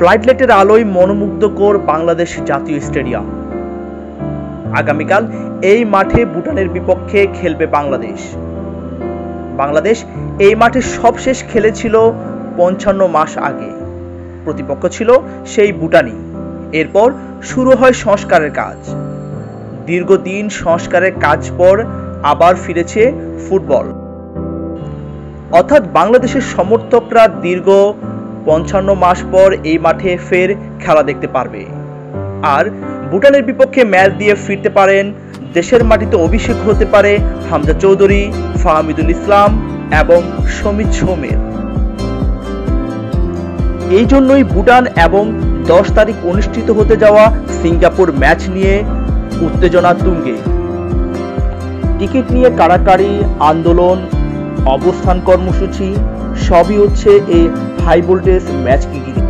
Flood লাইটের আলোয় মনোমুগ্ধকর বাংলাদেশ জাতীয় স্টেডিয়াম। আগামীকাল এই মাঠে ভুটানের বিপক্ষে খেলবে বাংলাদেশ। বাংলাদেশ এই মাঠে সবশেষ খেলেছিল ৫৫ মাস আগে। প্রতিপক্ষ ছিল সেই ভুটানই। এরপর শুরু হয় সংস্কারের কাজ। দীর্ঘদিন সংস্কারের কাজ পর আবার ফিরেছে ফুটবল। অর্থাৎ বাংলাদেশের সমর্থকরা দীর্ঘ ৫৫ মাস পর এই মাঠে ফের খেলা দেখতে পারবে। আর ভুটানের বিপক্ষে ম্যাচ দিয়ে ফিরতে পারেন, দেশের মাটিতে অভিষেক হতে পারে হামজা চৌধুরী, ফাহমিদুল ইসলাম এবং সমিত সোমের। এই জন্যই ভুটান এবং ১০ তারিখ অনুষ্ঠিত হতে যাওয়া সিঙ্গাপুর ম্যাচ নিয়ে উত্তেজনা তুঙ্গে। টিকিট নিয়ে কাড়াকাড়ি, আন্দোলন, অবস্থান কর্মসূচি সবই হচ্ছে এই হাই ভোল্টেজ ম্যাচকে ঘিরে।